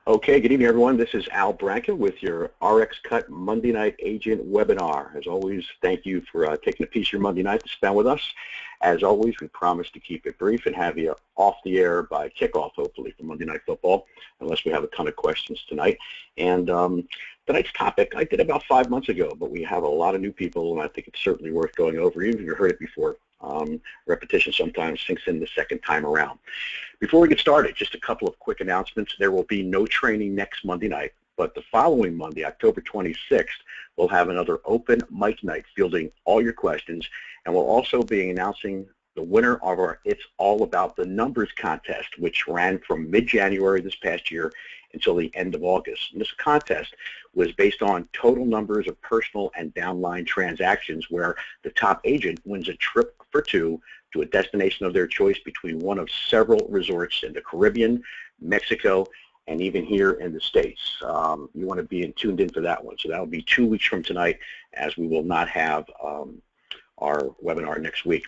Okay, good evening, everyone. This is Al Branca with your RxCut Monday Night Agent webinar. As always, thank you for taking a piece of your Monday night to spend with us. As always, we promise to keep it brief and have you off the air by kickoff, hopefully, for Monday Night Football, unless we have a ton of questions tonight. And tonight's topic I did about 5 months ago, but we have a lot of new people, and I think it's certainly worth going over, even if you've heard it before. Repetition sometimes sinks in the second time around. Before we get started, just a couple of quick announcements. There will be no training next Monday night, but the following Monday, October 26th, we'll have another open mic night fielding all your questions, and we'll also be announcing the winner of our It's All About the Numbers contest, which ran from mid-January this past year until the end of August. And this contest was based on total numbers of personal and downline transactions where the top agent wins a trip for two to a destination of their choice between one of several resorts in the Caribbean, Mexico, and even here in the States. You want to be tuned in for that one. So that will be 2 weeks from tonight, as we will not have our webinar next week.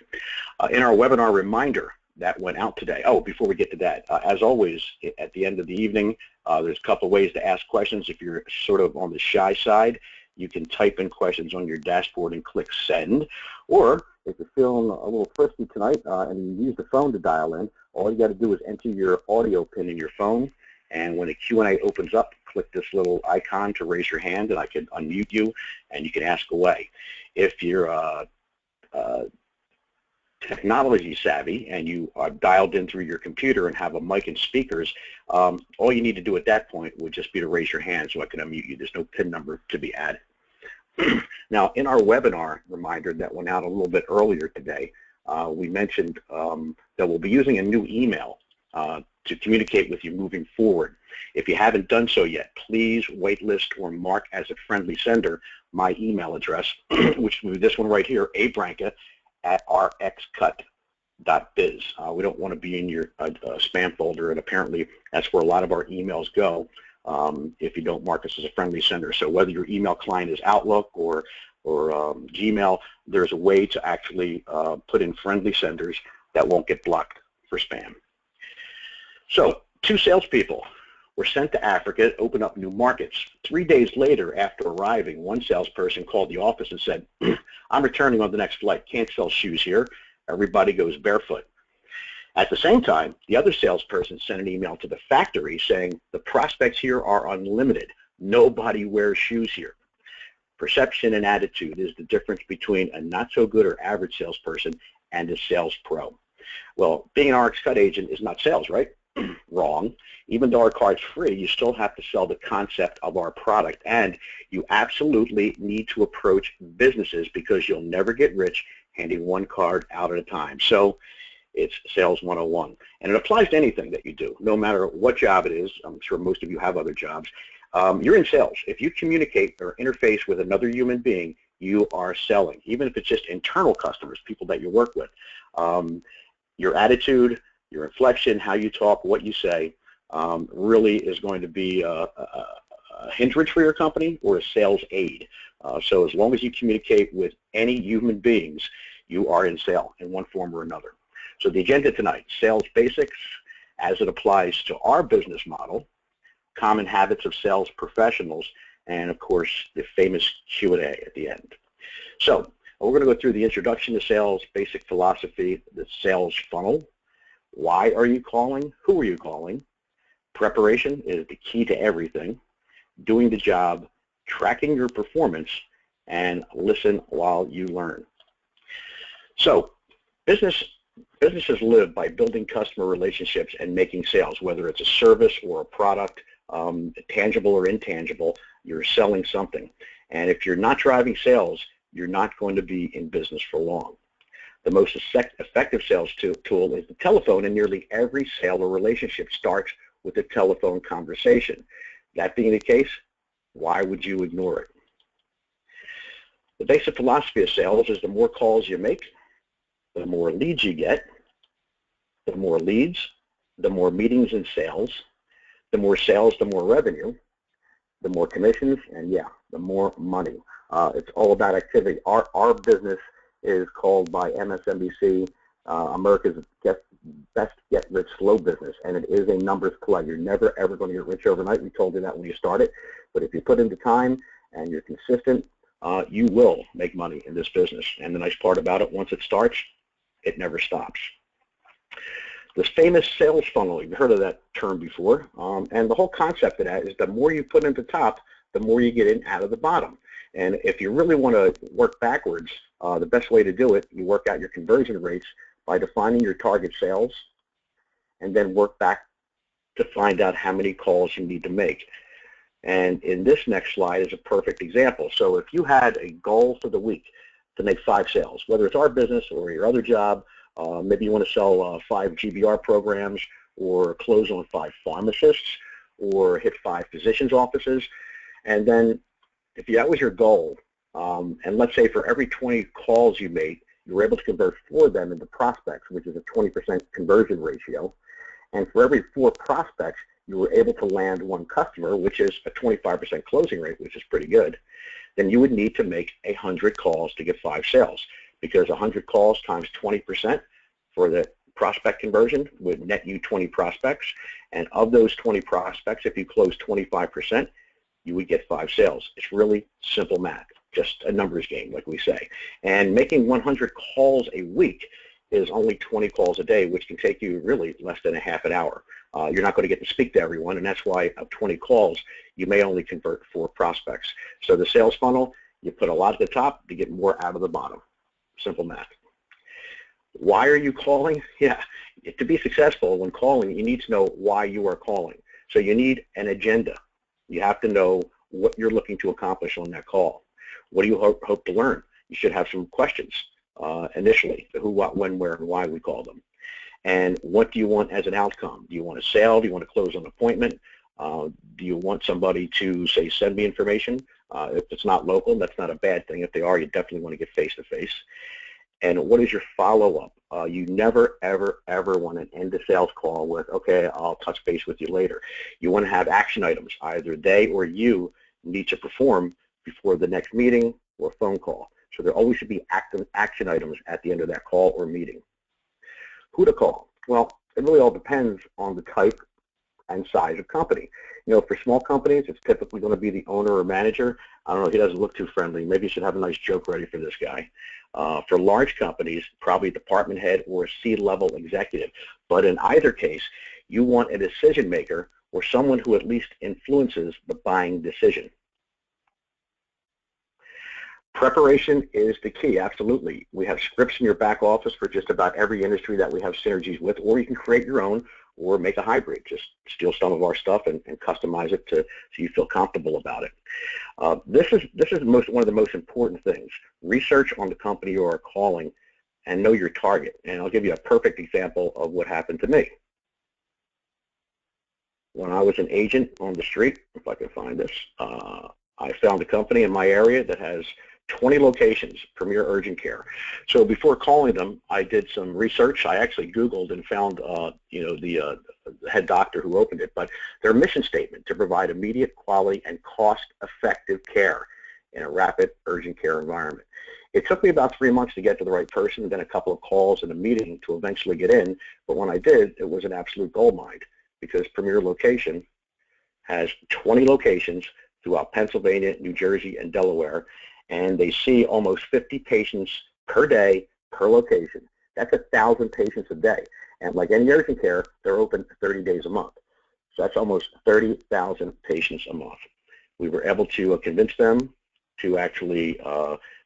In our webinar reminder that went out today, before we get to that, as always, at the end of the evening, there's a couple of ways to ask questions. If you're sort of on the shy side, you can type in questions on your dashboard and click send. Or if you're feeling a little frisky tonight and you use the phone to dial in, all you got to do is enter your audio pin in your phone, and when the Q&A opens up, click this little icon to raise your hand, and I can unmute you, and you can ask away. If you're technology savvy and you are dialed in through your computer and have a mic and speakers, all you need to do at that point would just be to raise your hand so I can unmute you. There's no PIN number to be added. Now, in our webinar reminder that went out a little bit earlier today, we mentioned that we'll be using a new email to communicate with you moving forward. If you haven't done so yet, please waitlist or mark as a friendly sender my email address, which will be this one right here, abranca@rxcut.biz. We don't want to be in your spam folder, and apparently that's where a lot of our emails go if you don't mark us as a friendly sender. So whether your email client is Outlook or Gmail, there's a way to actually put in friendly senders that won't get blocked for spam. So 2 salespeople were sent to Africa to open up new markets. 3 days later, after arriving, one salesperson called the office and said, "I'm returning on the next flight. Can't sell shoes here. Everybody goes barefoot." At the same time, the other salesperson sent an email to the factory saying, "The prospects here are unlimited. Nobody wears shoes here." Perception and attitude is the difference between a not-so-good or average salesperson and a sales pro. Well, being an RxCut agent is not sales, right? Wrong. Even though our card's free, you still have to sell the concept of our product, and you absolutely need to approach businesses because you'll never get rich handing one card out at a time. So it's sales 101, and it applies to anything that you do, no matter what job it is. I'm sure most of you have other jobs. You're in sales. If you communicate or interface with another human being, you are selling, even if it's just internal customers, people that you work with. Your attitude, your inflection, how you talk, what you say, really is going to be a hindrance for your company or a sales aid. So as long as you communicate with any human beings, you are in sale in one form or another. So the agenda tonight, sales basics as it applies to our business model, common habits of sales professionals, and of course the famous Q&A at the end. So we're going to go through the introduction to sales, basic philosophy, the sales funnel. Why are you calling? Who are you calling? Preparation is the key to everything. Doing the job, tracking your performance, and listen while you learn. So businesses live by building customer relationships and making sales, whether it's a service or a product, tangible or intangible, you're selling something. And if you're not driving sales, you're not going to be in business for long. The most effective sales tool is the telephone, and nearly every sale or relationship starts with a telephone conversation. That being the case, why would you ignore it? The basic philosophy of sales is the more calls you make, the more leads you get, the more leads, the more meetings and sales, the more revenue, the more commissions, and yeah, the more money. It's all about activity. Our business is called by MSNBC America's best get-rich-slow business, and it is a numbers play. You're never, ever going to get rich overnight. We told you that when you started. But if you put in the time and you're consistent, you will make money in this business. And the nice part about it, once it starts, it never stops. This famous sales funnel, you've heard of that term before, and the whole concept of that is the more you put in the top, the more you get in out of the bottom. And if you really want to work backwards, the best way to do it, you work out your conversion rates by defining your target sales and then work back to find out how many calls you need to make. And in this next slide is a perfect example. So if you had a goal for the week to make 5 sales, whether it's our business or your other job, maybe you want to sell 5 GBR programs or close on 5 pharmacists or hit 5 physicians' offices, and then if that was your goal, and let's say for every 20 calls you made, you were able to convert 4 of them into prospects, which is a 20% conversion ratio, and for every 4 prospects, you were able to land 1 customer, which is a 25% closing rate, which is pretty good, then you would need to make 100 calls to get 5 sales, because 100 calls times 20% for the prospect conversion would net you 20 prospects, and of those 20 prospects, if you close 25%, you would get 5 sales. It's really simple math, just a numbers game, like we say. And making 100 calls a week is only 20 calls a day, which can take you really less than a half an hour. You're not going to get to speak to everyone, and that's why of 20 calls, you may only convert 4 prospects. So the sales funnel, you put a lot at the top to get more out of the bottom. Simple math. Why are you calling? Yeah, to be successful when calling, you need to know why you are calling. So you need an agenda. You have to know what you're looking to accomplish on that call. What do you hope to learn? You should have some questions initially, who, what, when, where, and why we call them. And what do you want as an outcome? Do you want a sale? Do you want to close an appointment? Do you want somebody to, say, send me information? If it's not local, that's not a bad thing. If they are, you definitely want to get face-to-face. And what is your follow-up? You never, ever, ever want to end a sales call with, okay, I'll touch base with you later. You want to have action items. Either they or you need to perform before the next meeting or phone call. So there always should be action items at the end of that call or meeting. Who to call? Well, it really all depends on the type and size of company. You know, for small companies, it's typically going to be the owner or manager. I don't know, he doesn't look too friendly. Maybe you should have a nice joke ready for this guy. For large companies, probably department head or C-level executive. But in either case, you want a decision maker or someone who at least influences the buying decision. Preparation is the key, absolutely. We have scripts in your back office for just about every industry that we have synergies with, or you can create your own or make a hybrid. Just steal some of our stuff and customize it so you feel comfortable about it. This is one of the most important things. Research on the company you are calling and know your target. And I'll give you a perfect example of what happened to me. When I was an agent on the street, if I can find this, I found a company in my area that has 20 locations, Premier Urgent Care. So before calling them, I did some research. I actually Googled and found, the head doctor who opened it. But their mission statement to provide immediate, quality, and cost-effective care in a rapid urgent care environment. It took me about 3 months to get to the right person, then a couple of calls and a meeting to eventually get in. But when I did, it was an absolute goldmine because Premier Location has 20 locations throughout Pennsylvania, New Jersey, and Delaware, and they see almost 50 patients per day per location. That's 1,000 patients a day. And like any urgent care, they're open 30 days a month. So that's almost 30,000 patients a month. We were able to convince them to actually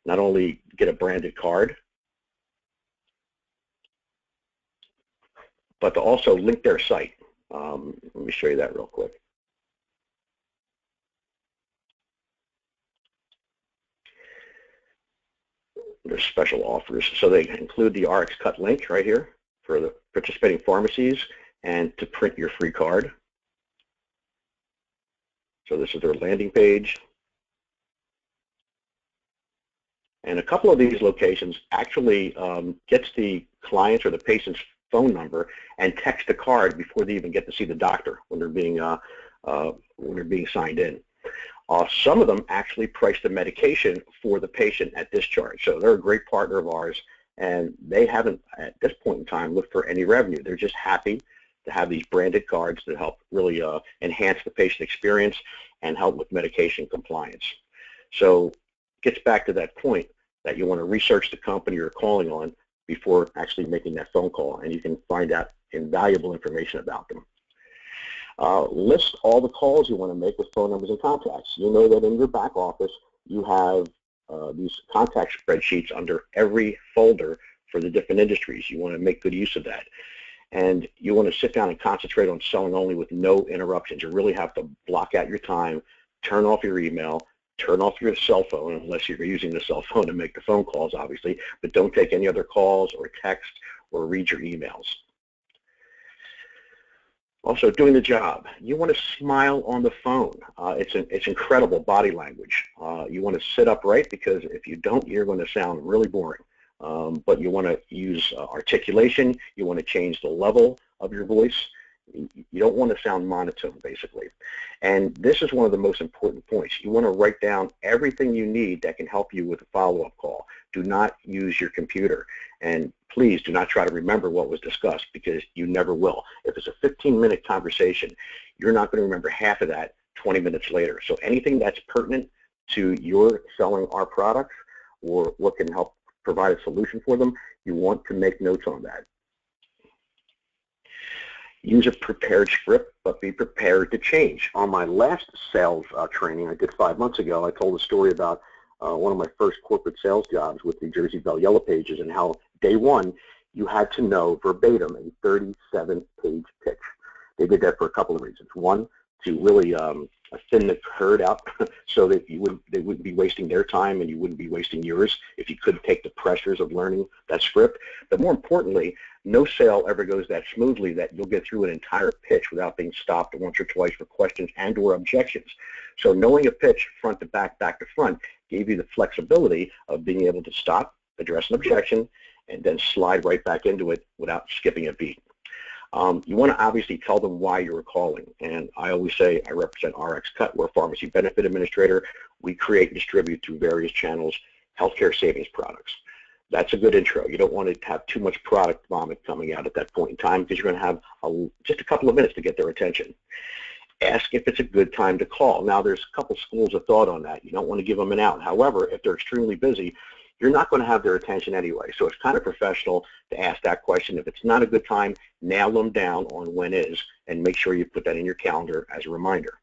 not only get a branded card, but to also link their site. Let me show you that real quick. There's special offers. So they include the RxCut link right here for the participating pharmacies and to print your free card. So this is their landing page. And a couple of these locations actually gets the client's or the patient's phone number and text the card before they even get to see the doctor when they're being signed in. Some of them actually price the medication for the patient at discharge. So they're a great partner of ours, and they haven't, at this point in time, looked for any revenue. They're just happy to have these branded cards that help really enhance the patient experience and help with medication compliance. So it gets back to that point that you want to research the company you're calling on before actually making that phone call, and you can find out invaluable information about them. List all the calls you want to make with phone numbers and contacts. You know that in your back office you have these contact spreadsheets under every folder for the different industries. You want to make good use of that. And you want to sit down and concentrate on selling only with no interruptions. You really have to block out your time, turn off your email, turn off your cell phone, unless you're using the cell phone to make the phone calls, obviously, but don't take any other calls or text or read your emails. Also, doing the job. You want to smile on the phone. It's incredible body language. You want to sit upright, because if you don't, you're going to sound really boring. But you want to use articulation. You want to change the level of your voice. You don't want to sound monotone, basically. And this is one of the most important points. You want to write down everything you need that can help you with a follow-up call. Do not use your computer. And please do not try to remember what was discussed, because you never will. If it's a 15-minute conversation, you're not going to remember half of that 20 minutes later. So anything that's pertinent to your selling our products or what can help provide a solution for them, you want to make notes on that. Use a prepared script, but be prepared to change. On my last sales training I did 5 months ago, I told a story about one of my first corporate sales jobs with the Jersey Bell Yellow Pages, and how day one you had to know verbatim a 37-page pitch. They did that for a couple of reasons. One, to really thin the herd out so that they wouldn't be wasting their time and you wouldn't be wasting yours if you couldn't take the pressures of learning that script. But more importantly, no sale ever goes that smoothly that you'll get through an entire pitch without being stopped once or twice for questions and or objections. So knowing a pitch front to back, back to front, gave you the flexibility of being able to stop, address an objection, and then slide right back into it without skipping a beat. You want to obviously tell them why you're calling, and I always say I represent RxCut. We're a pharmacy benefit administrator. We create and distribute through various channels healthcare savings products. That's a good intro. You don't want to have too much product vomit coming out at that point in time, because you're going to have just a couple of minutes to get their attention. Ask if it's a good time to call. Now, there's a couple schools of thought on that. You don't want to give them an out. However, if they're extremely busy, you're not going to have their attention anyway. So it's kind of professional to ask that question. If it's not a good time, nail them down on when is, and make sure you put that in your calendar as a reminder.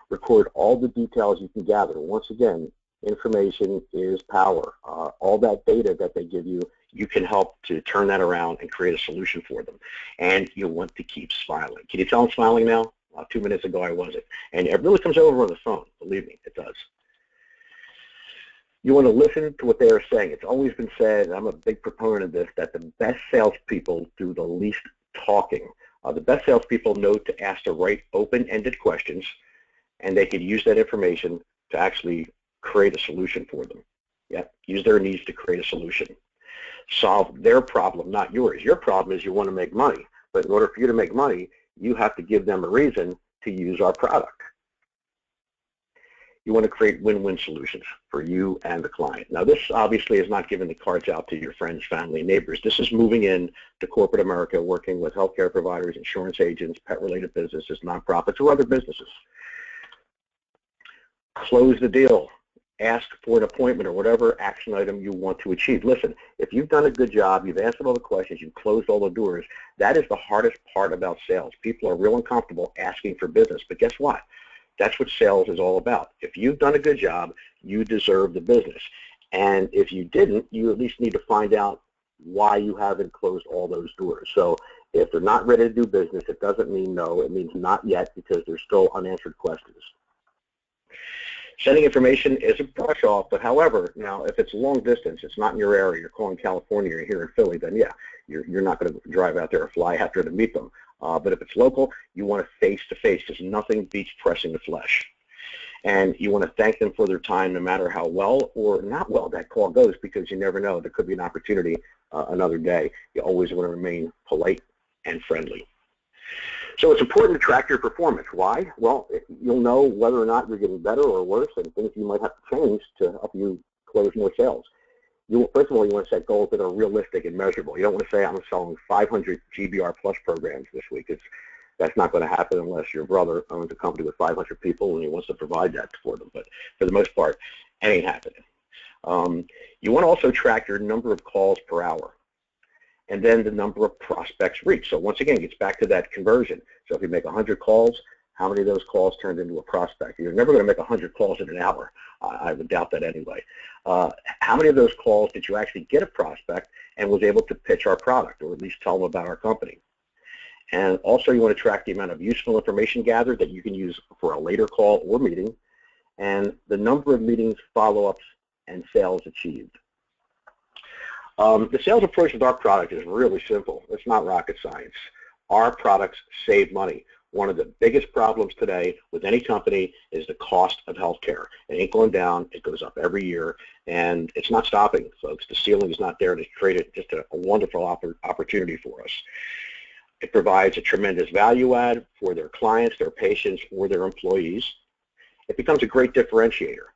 Record all the details you can gather. Once again, information is power. All that data that they give you, you can help to turn that around and create a solution for them. And you want to keep smiling. Can you tell I'm smiling now? 2 minutes ago I wasn't. And it really comes over on the phone. Believe me, it does. You want to listen to what they are saying. It's always been said, and I'm a big proponent of this, that the best salespeople do the least talking. The best salespeople know to ask the right open-ended questions, and they can use that information to actually create a solution for them. Yeah, use their needs to create a solution. Solve their problem, not yours. Your problem is you want to make money, but in order for you to make money, you have to give them a reason to use our product. You want to create win-win solutions for you and the client. Now, this obviously is not giving the cards out to your friends, family, neighbors. This is moving in to corporate America, working with healthcare providers, insurance agents, pet-related businesses, nonprofits, or other businesses. Close the deal. Ask for an appointment or whatever action item you want to achieve. Listen, if you've done a good job, you've answered all the questions, you've closed all the doors, that is the hardest part about sales. People are real uncomfortable asking for business, but guess what? That's what sales is all about. If you've done a good job, you deserve the business. And if you didn't, you at least need to find out why you haven't closed all those doors. So if they're not ready to do business, it doesn't mean no. It means not yet, because there's still unanswered questions. Sending information is a brush off, but however, now if it's long distance, it's not in your area, you're calling California, you're here in Philly, then yeah, you're not going to drive out there or fly out there to meet them. But if it's local, you want to face-to-face, because nothing beats pressing the flesh. And you want to thank them for their time, no matter how well or not well that call goes, because you never know. There could be an opportunity another day. You always want to remain polite and friendly. So it's important to track your performance. Why? Well, you'll know whether or not you're getting better or worse, and things you might have to change to help you close more sales. first of all, you want to set goals that are realistic and measurable. You don't want to say, I'm selling 500 GBR Plus programs this week. That's not going to happen unless your brother owns a company with 500 people and he wants to provide that for them. But for the most part, it ain't happening. You want to also track your number of calls per hour and then the number of prospects reached. So once again, it gets back to that conversion. So if you make 100 calls, how many of those calls turned into a prospect? You're never going to make 100 calls in an hour. I would doubt that anyway. How many of those calls did you actually get a prospect and was able to pitch our product or at least tell them about our company? And also you want to track the amount of useful information gathered that you can use for a later call or meeting, and the number of meetings, follow-ups, and sales achieved. The sales approach with our product is really simple. It's not rocket science. Our products save money. One of the biggest problems today with any company is the cost of healthcare. It ain't going down. It goes up every year, and it's not stopping, folks. The ceiling is not there to create it. Just a wonderful opportunity for us. It provides a tremendous value add for their clients, their patients, or their employees. It becomes a great differentiator,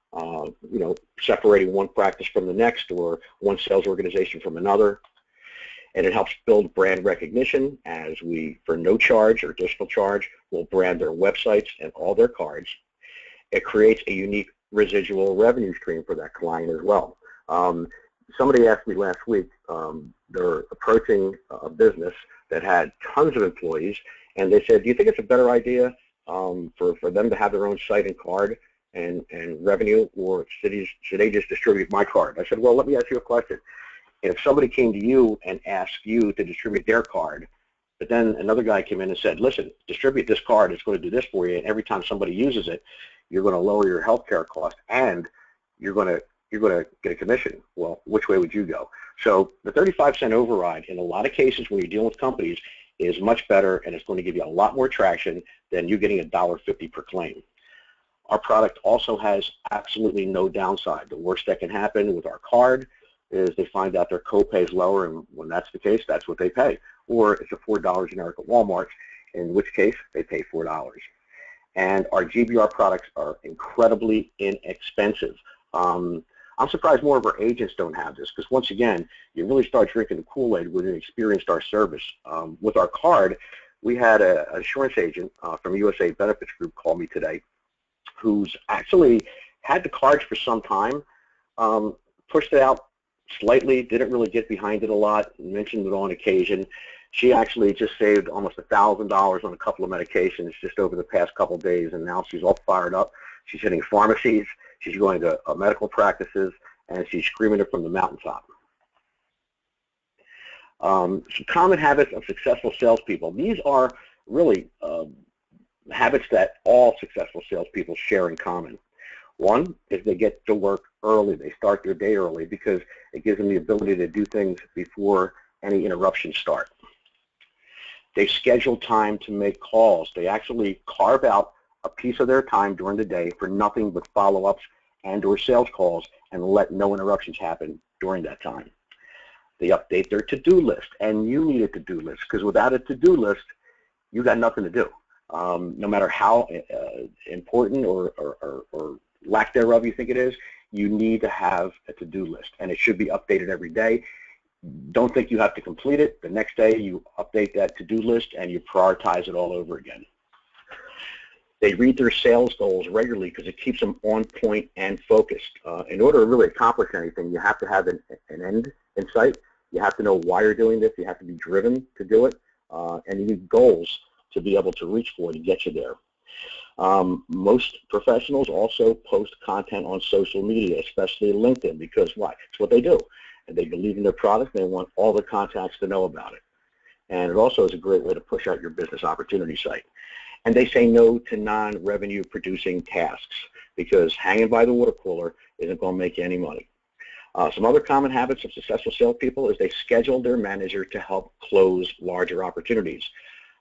separating one practice from the next or one sales organization from another. And it helps build brand recognition as we, for no charge or additional charge, will brand their websites and all their cards. It creates a unique residual revenue stream for that client as well. Somebody asked me last week, they're approaching a business that had tons of employees, and they said, do you think it's a better idea for them to have their own site and card and revenue, or should they just distribute my card? I said, well, let me ask you a question. If somebody came to you and asked you to distribute their card, but then another guy came in and said, listen, distribute this card, it's going to do this for you, and every time somebody uses it, you're going to lower your healthcare cost, and you're going to get a commission. Well, which way would you go? So the 35-cent override in a lot of cases when you're dealing with companies is much better, and it's going to give you a lot more traction than you getting $1.50 per claim. Our product also has absolutely no downside. The worst that can happen with our card is they find out their copay is lower, and when that's the case, that's what they pay. Or it's a $4 generic at Walmart, in which case they pay $4. And our GBR products are incredibly inexpensive. I'm surprised more of our agents don't have this, because once again, you really start drinking the Kool-Aid when you experienced our service. With our card, we had an insurance agent from USA Benefits Group call me today, who's actually had the cards for some time, pushed it out slightly, didn't really get behind it a lot, mentioned it on occasion. She actually just saved almost $1,000 on a couple of medications just over the past couple of days, and now she's all fired up. She's hitting pharmacies, she's going to medical practices, and she's screaming it from the mountaintop. Some common habits of successful salespeople. These are really habits that all successful salespeople share in common. One is they get to work early. They start their day early because it gives them the ability to do things before any interruptions start. They schedule time to make calls. They actually carve out a piece of their time during the day for nothing but follow-ups and or sales calls and let no interruptions happen during that time. They update their to-do list, and you need a to-do list, because without a to-do list, you got nothing to do. No matter how important or lack thereof you think it is, you need to have a to-do list, and it should be updated every day. Don't think you have to complete it. The next day you update that to-do list and you prioritize it all over again. They read their sales goals regularly because it keeps them on point and focused. In order to really accomplish anything, you have to have an end in sight. You have to know why you're doing this. You have to be driven to do it, and you need goals to be able to reach for to get you there. Most professionals also post content on social media, especially LinkedIn, because why? It's what they do. And they believe in their product, and they want all the contacts to know about it. And it also is a great way to push out your business opportunity site. And they say no to non-revenue producing tasks, because hanging by the water cooler isn't going to make you any money. Some other common habits of successful salespeople is they schedule their manager to help close larger opportunities.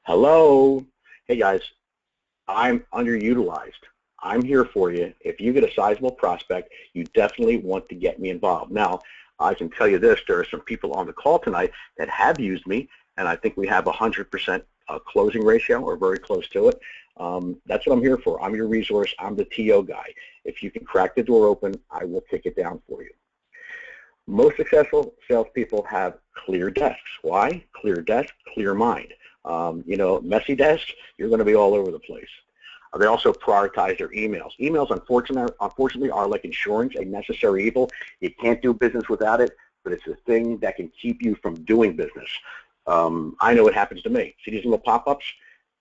Hello? Hey guys, I'm underutilized. I'm here for you. If you get a sizable prospect, you definitely want to get me involved. Now, I can tell you this, there are some people on the call tonight that have used me, and I think we have 100% closing ratio, or very close to it. That's what I'm here for. I'm your resource. I'm the TO guy. If you can crack the door open, I will kick it down for you. Most successful salespeople have clear desks. Why? Clear desk, clear mind. Messy desk, you're going to be all over the place. They also prioritize their emails. Emails, unfortunately, are like insurance, a necessary evil. You can't do business without it, but it's a thing that can keep you from doing business. I know it happens to me. See these little pop-ups?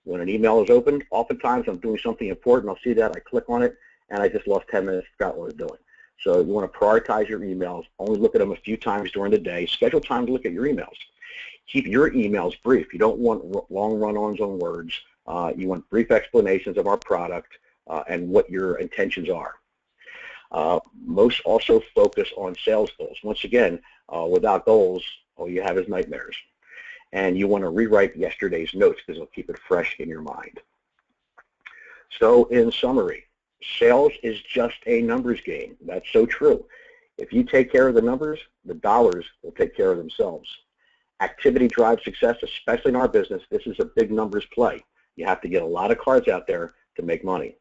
When an email is opened, oftentimes I'm doing something important. I'll see that, I click on it, and I just lost 10 minutes, forgot what I was doing. So you want to prioritize your emails. Only look at them a few times during the day. Schedule time to look at your emails. Keep your emails brief. You don't want long run-ons on words. You want brief explanations of our product and what your intentions are. Most also focus on sales goals. Once again, without goals, all you have is nightmares. And you want to rewrite yesterday's notes because it'll keep it fresh in your mind. So in summary, sales is just a numbers game. That's so true. If you take care of the numbers, the dollars will take care of themselves. Activity drives success, especially in our business. This is a big numbers play. You have to get a lot of cards out there to make money.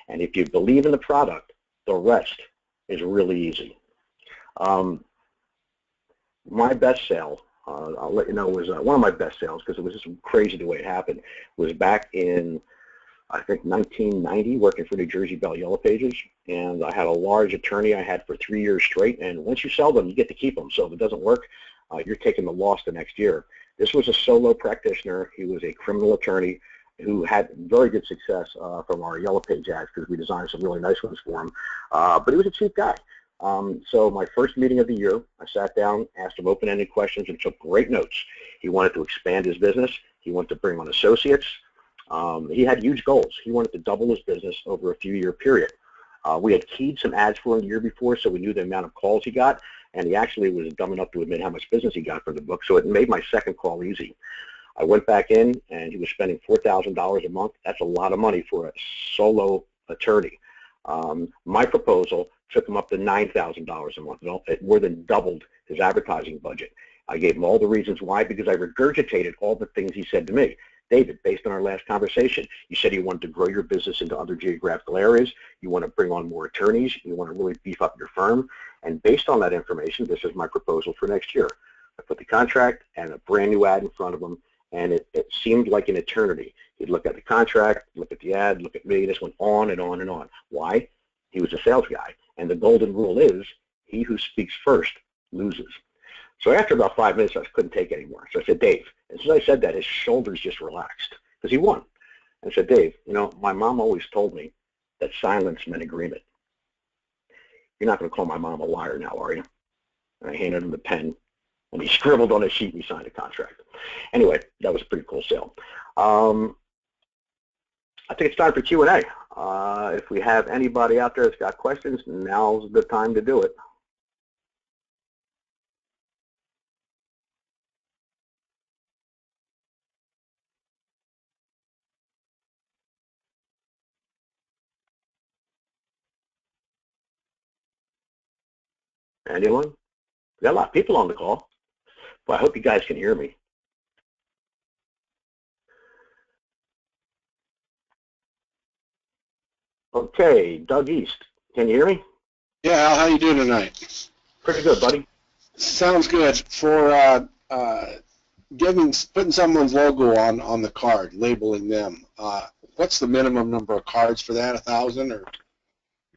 And if you believe in the product, the rest is really easy. My best sale, I'll let you know, was one of my best sales, because it was just crazy the way it happened, was back in, I think, 1990, working for New Jersey Bell Yellow Pages. And I had a large attorney I had for 3 years straight. And once you sell them, you get to keep them. So if it doesn't work, you're taking the loss the next year. This was a solo practitioner. He was a criminal attorney who had very good success from our Yellow Page ads, because we designed some really nice ones for him. But he was a cheap guy. So my first meeting of the year, I sat down, asked him open-ended questions, and took great notes. He wanted to expand his business. He wanted to bring on associates. He had huge goals. He wanted to double his business over a few-year period. We had keyed some ads for him the year before, so we knew the amount of calls he got, and he actually was dumb enough to admit how much business he got for the book, so it made my second call easy. I went back in, and he was spending $4,000 a month. That's a lot of money for a solo attorney. My proposal took him up to $9,000 a month. It more than doubled his advertising budget. I gave him all the reasons why, because I regurgitated all the things he said to me. David, based on our last conversation, you said you wanted to grow your business into other geographical areas. You want to bring on more attorneys. You want to really beef up your firm. And based on that information, this is my proposal for next year. I put the contract and a brand new ad in front of him, and it seemed like an eternity. He'd look at the contract, look at the ad, look at me. This went on and on and on. Why? He was a sales guy. And the golden rule is, he who speaks first loses. So after about 5 minutes, I couldn't take it anymore. So I said, Dave, and as I said that, his shoulders just relaxed, because he won. I said, Dave, my mom always told me that silence meant agreement. You're not going to call my mom a liar now, are you? And I handed him the pen, and he scribbled on a sheet, and he signed a contract. Anyway, that was a pretty cool sale. I think it's time for Q&A. If we have anybody out there that's got questions, now's the time to do it. Anyone? We got a lot of people on the call. Well, I hope you guys can hear me. Okay, Doug East, can you hear me? Yeah, Al, how you doing tonight? Pretty good, buddy. Sounds good. For putting someone's logo on the card, labeling them, what's the minimum number of cards for that? 1,000 or?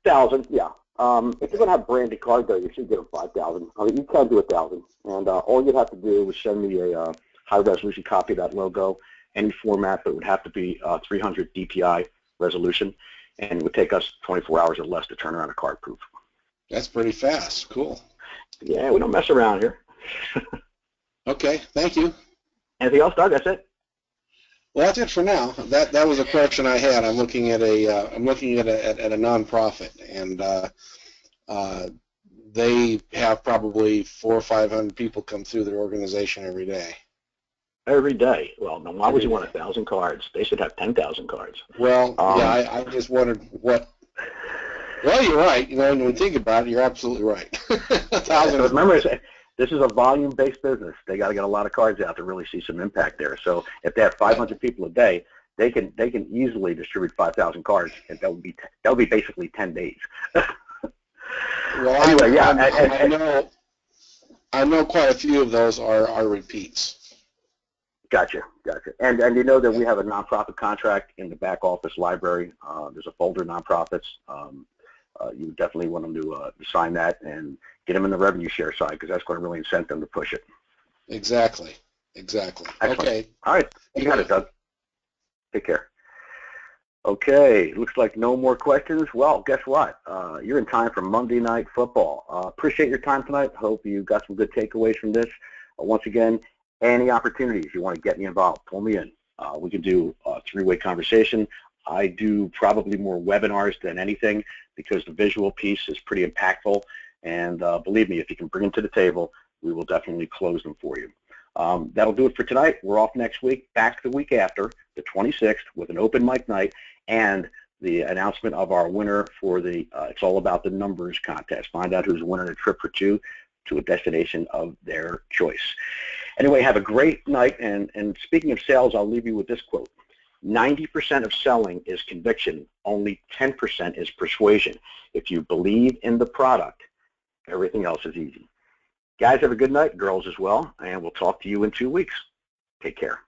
1,000, yeah. If you're going to have branded card, though, you should get them 5,000. I mean, you can do 1,000, and all you'd have to do is send me a high-resolution copy of that logo, any format, but it would have to be 300 DPI resolution, and it would take us 24 hours or less to turn around a card proof. That's pretty fast. Cool. Yeah, we don't mess around here. Okay, thank you. Anything else, Doug? That's it. Well, that's it for now. That was a question I had. I'm looking at a nonprofit, and they have probably 400 or 500 people come through their organization every day. Every day. Well, now why would you want 1,000 cards? They should have 10,000 cards. Well, yeah, I just wondered what. Well, you're right. When you think about it, you're absolutely right. 1,000. So remember, this is a volume-based business. They got to get a lot of cards out to really see some impact there. So if they have 500 people a day, they can easily distribute 5,000 cards, and that would be basically 10 days. Well, anyway, I know. I know quite a few of those are repeats. Gotcha. And you know that we have a nonprofit contract in the back office library. There's a folder, nonprofits. You definitely want them to sign that and get them in the revenue share side, because that's going to really incent them to push it. Exactly. Excellent. Okay. All right. You got it, Doug. Take care. Okay, looks like no more questions. Well, guess what? You're in time for Monday Night Football. Appreciate your time tonight. Hope you got some good takeaways from this. Once again, any opportunities you want to get me involved, pull me in. We can do a three-way conversation. I do probably more webinars than anything because the visual piece is pretty impactful. And believe me, if you can bring them to the table, we will definitely close them for you. That'll do it for tonight. We're off next week, back the week after, the 26th, with an open mic night and the announcement of our winner for the It's All About the Numbers contest. Find out who's winning a trip for two to a destination of their choice. Anyway, have a great night. And speaking of sales, I'll leave you with this quote. 90% of selling is conviction. Only 10% is persuasion. If you believe in the product, everything else is easy. Guys, have a good night. Girls as well. And we'll talk to you in 2 weeks. Take care.